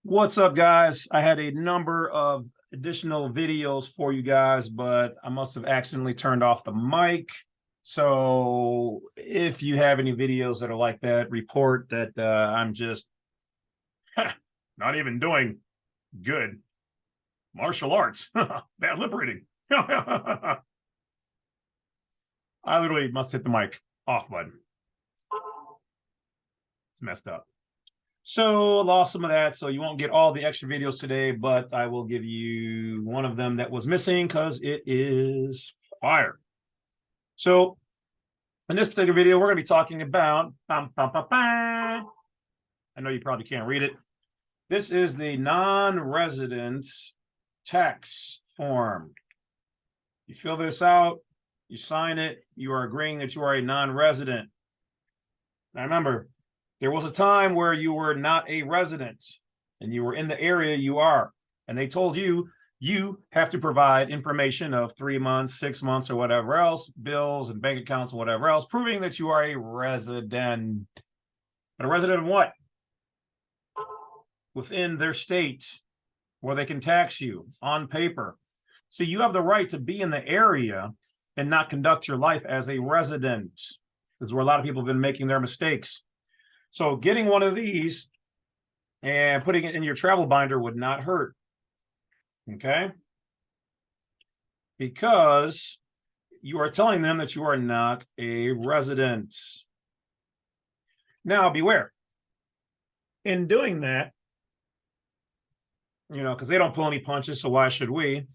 What's up, guys? I had a number of additional videos for you guys, but I must have accidentally turned off the mic. So if you have any videos that are like that, report that I'm just not even doing good martial arts. Bad lip reading. I literally must hit the mic off button. It's messed up. So I lost some of that, so you won't get all the extra videos today, but I will give you one of them that was missing because it is fire. So in this particular video, we're going to be talking about, I know you probably can't read it. This is the non-resident tax form. You fill this out, you sign it, you are agreeing that you are a non-resident. Now remember, there was a time where you were not a resident and you were in the area you are, and they told you you have to provide information of 3 months, 6 months, or whatever else, bills and bank accounts and whatever else, proving that you are a resident. But a resident of what? Within their state where they can tax you on paper. So you have the right to be in the area and not conduct your life as a resident. This is where a lot of people have been making their mistakes. So getting one of these and putting it in your travel binder would not hurt, okay? Because you are telling them that you are not a resident. Now, beware. In doing that, because they don't pull any punches, so why should we?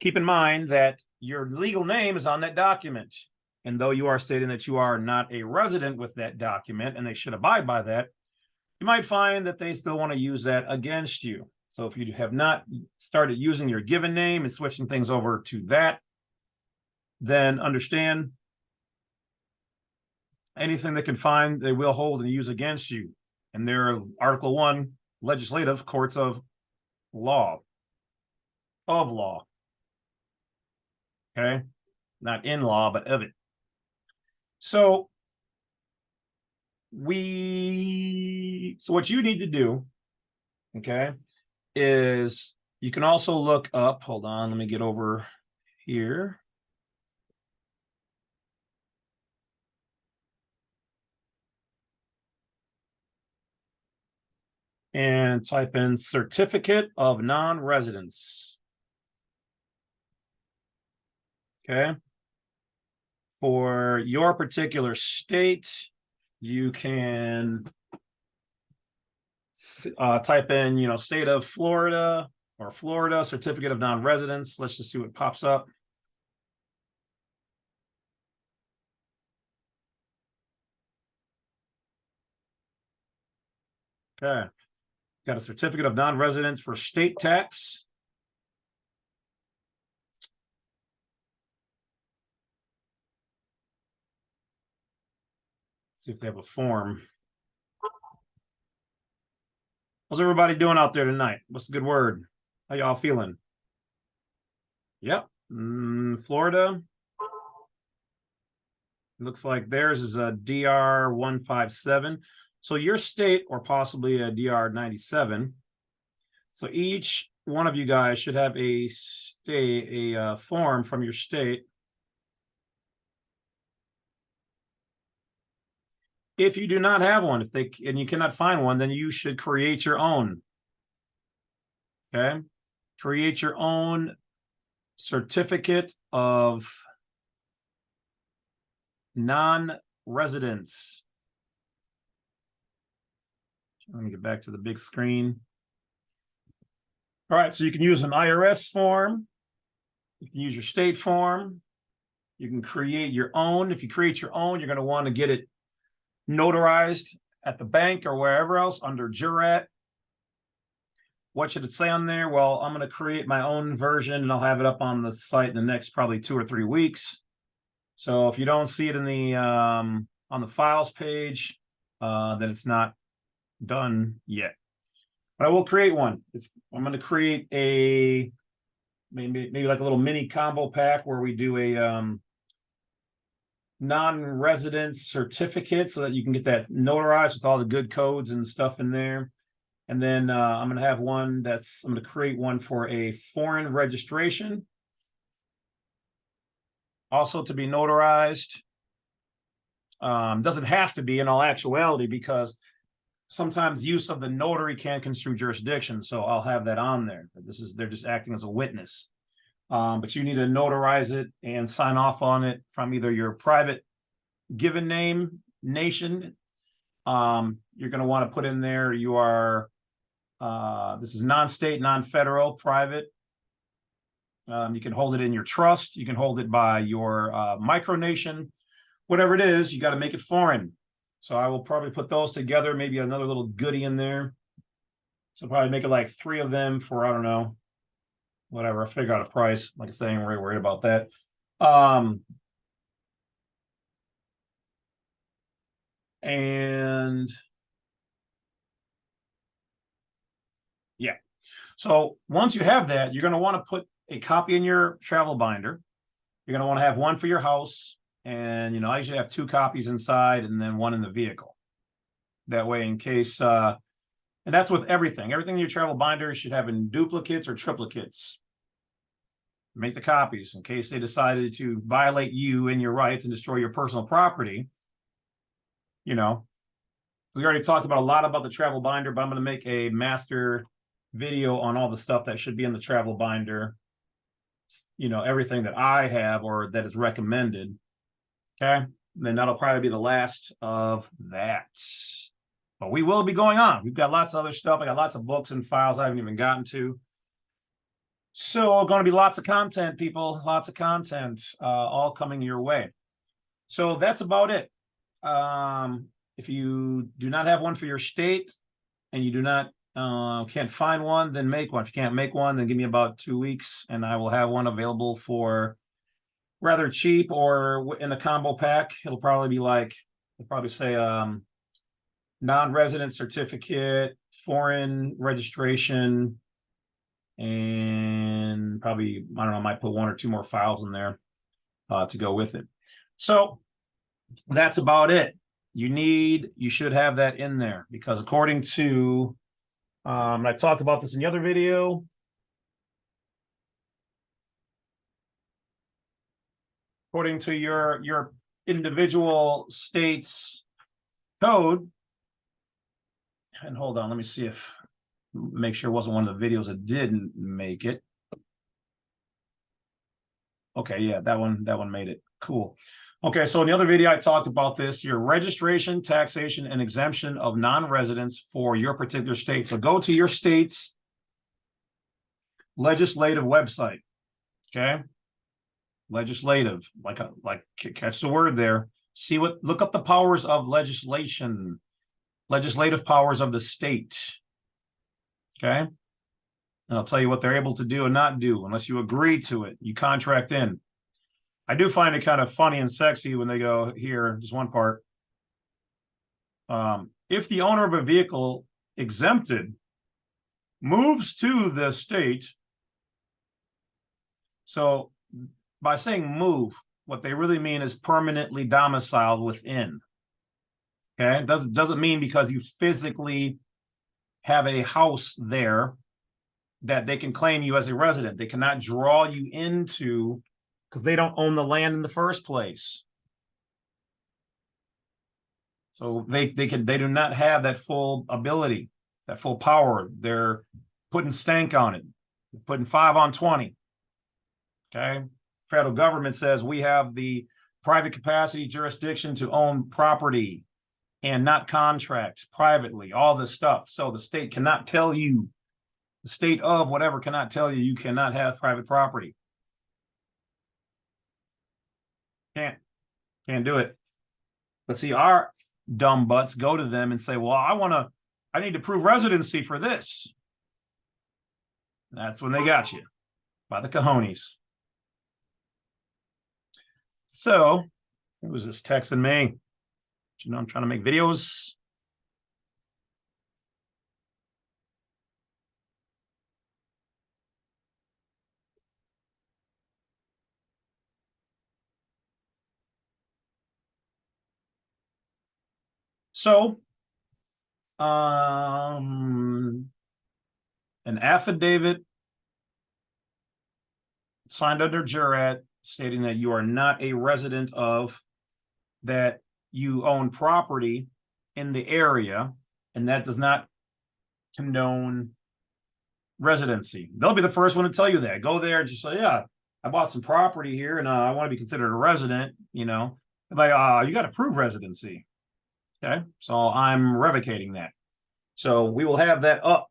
Keep in mind that your legal name is on that document. And though you are stating that you are not a resident with that document, and they should abide by that, you might find that they still want to use that against you. So if you have not started using your given name and switching things over to that, then understand anything they can find, they will hold and use against you. And they're Article 1, legislative courts of law. Okay? Not in law, but of it. So what you need to do, okay, is you can also look up, hold on, let me get over here. And type in certificate of non-residence. Okay. For your particular state, you can type in, state of Florida or Florida certificate of non-residence. Let's just see what pops up. Okay. Got a certificate of non-residence for state tax. See if they have a form. How's everybody doing out there tonight? What's the good word? How y'all feeling? Yep. Florida. Looks like theirs is a DR 157. So your state, or possibly a DR 97. So each one of you guys should have a form from your state. If you do not have one, and you cannot find one, then you should create your own. Okay, create your own certificate of non-residence. Let me get back to the big screen. All right, so you can use an IRS form. You can use your state form. You can create your own. If you create your own, you're going to want to get it notarized at the bank or wherever else under JURAT. What should it say on there? Well, I'm going to create my own version and I'll have it up on the site in the next probably 2 or 3 weeks. So if you don't see it in the on the files page, then it's not done yet. But I will create one. I'm going to create a maybe like a little mini combo pack where we do a non-resident certificate so that you can get that notarized with all the good codes and stuff in there. And then I'm going to have one I'm going to create one for a foreign registration, also to be notarized. Doesn't have to be in all actuality, because sometimes use of the notary can construe jurisdiction. So I'll have that on there. They're just acting as a witness. But you need to notarize it and sign off on it from either your private given name nation. You're going to want to put in there you are, this is non-state, non-federal, private. You can hold it in your trust. You can hold it by your micronation. Whatever it is, you got to make it foreign. So I will probably put those together, maybe another little goodie in there. So probably make it like 3 of them for, I don't know, whatever. I figure out a price. Like I say, I'm really worried about that. And yeah. So once you have that, you're going to want to put a copy in your travel binder. You're going to want to have one for your house. And, I usually have 2 copies inside and then 1 in the vehicle. That way, in case, and that's with everything. Everything in your travel binder should have in duplicates or triplicates. Make the copies in case they decided to violate you and your rights and destroy your personal property. We already talked about a lot about the travel binder, but I'm going to make a master video on all the stuff that should be in the travel binder. Everything that I have or that is recommended. Okay. And then that'll probably be the last of that. But we will be going on. We've got lots of other stuff. I got lots of books and files I haven't even gotten to. So going to be lots of content, people. Lots of content all coming your way. So that's about it. If you do not have one for your state and you do not can't find one, then make one. If you can't make one, then give me about 2 weeks and I will have one available for rather cheap or in a combo pack. It'll probably be like, I'll probably say non-resident certificate, foreign registration, and probably, I don't know, I might put 1 or 2 more files in there to go with it. So that's about it. You should have that in there, because according to, I talked about this in the other video. According to your individual state's code, and hold on, let me see make sure it wasn't one of the videos that didn't make it. Okay, yeah, that one made it. Cool. Okay, so in the other video, I talked about this, your registration, taxation, and exemption of non-residents for your particular state. So go to your state's legislative website, okay? Legislative, like catch the word there. Look up the powers of legislation, legislative powers of the state, okay? And I'll tell you what they're able to do and not do unless you agree to it. You contract in. I do find it kind of funny and sexy when they go here, just one part. If the owner of a vehicle exempted moves to the state, so by saying move, what they really mean is permanently domiciled within. Okay, it doesn't mean because you physically have a house there that they can claim you as a resident. They cannot draw you into, because they don't own the land in the first place. So they do not have that full ability, that full power. They're putting stank on it, they're putting 5 on 20. Okay, federal government says we have the private capacity jurisdiction to own property and not contract privately, all this stuff. So the state cannot tell you, the state of whatever cannot tell you cannot have private property. Can't do it. But see, our dumb butts go to them and say, well, I need to prove residency for this. That's when they got you, by the cojones. So it was this texting me. I'm trying to make videos. So, an affidavit signed under JURAT stating that you are not a resident of, that you own property in the area, and that does not condone residency. They'll be the first one to tell you that. Go there and just say, yeah, I bought some property here and I want to be considered a resident, you know. Like, you got to prove residency. Okay, so I'm revocating that. So we will have that up.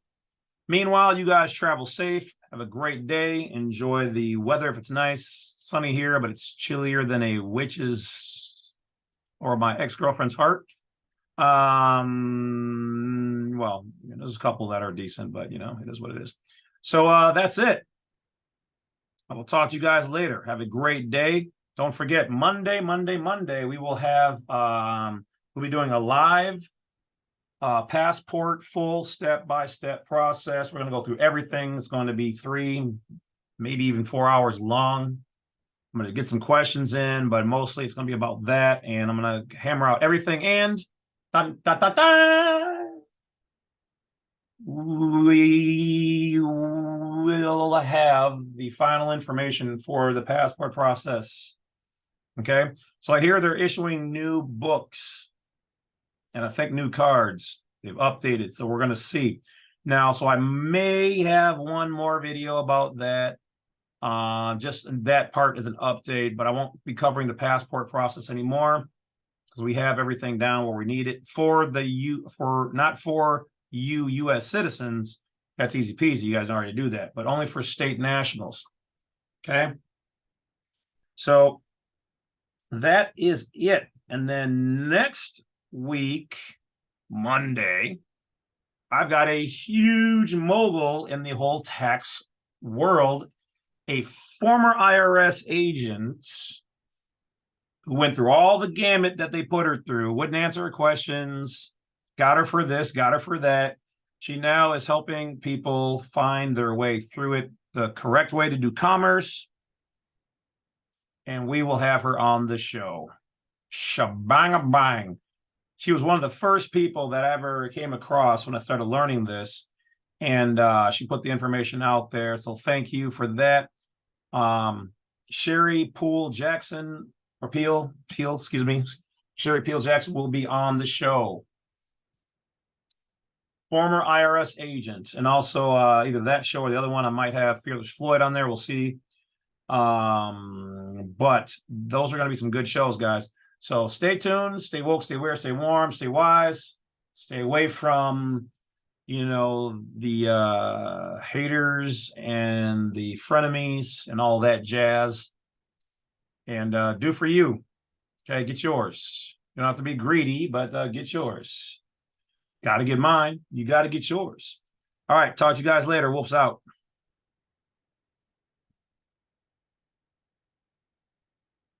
Meanwhile, you guys travel safe. Have a great day. Enjoy the weather if it's nice. Sunny here, but it's chillier than a witch's or my ex-girlfriend's heart. Well, there's a couple that are decent, but you know, it is what it is. So that's it. I will talk to you guys later. Have a great day. Don't forget, Monday, we will have we'll be doing a live passport full step-by-step process. We're going to go through everything. It's going to be 3, maybe even 4 hours long. I'm going to get some questions in, but mostly it's going to be about that. And I'm going to hammer out everything. And we will have the final information for the passport process. Okay. So I hear they're issuing new books and I think new cards. They've updated. So we're going to see now. So I may have one more video about that. Just that part is an update, but I won't be covering the passport process anymore because we have everything down where we need it for the not for you U.S. citizens. That's easy peasy. You guys know how to do that, but only for state nationals. Okay. So that is it. And then next week, Monday, I've got a huge mogul in the whole tax world, a former IRS agent who went through all the gamut that they put her through, wouldn't answer her questions, got her for this, got her for that. She now is helping people find their way through it, the correct way to do commerce. And we will have her on the show. Shabang-a-bang. She was one of the first people that I ever came across when I started learning this. And she put the information out there. So thank you for that. Sherry Poole Jackson, or Peel, excuse me. Sherry Peel Jackson will be on the show. Former IRS agent. And also either that show or the other one, I might have Fearless Floyd on there. We'll see. But those are going to be some good shows, guys. So stay tuned, stay woke, stay aware, stay warm, stay wise, stay away from, you know, the haters and the frenemies and all that jazz. And do for you. Okay, get yours. You don't have to be greedy, but get yours. Got to get mine. You got to get yours. All right, talk to you guys later. Wolf's out.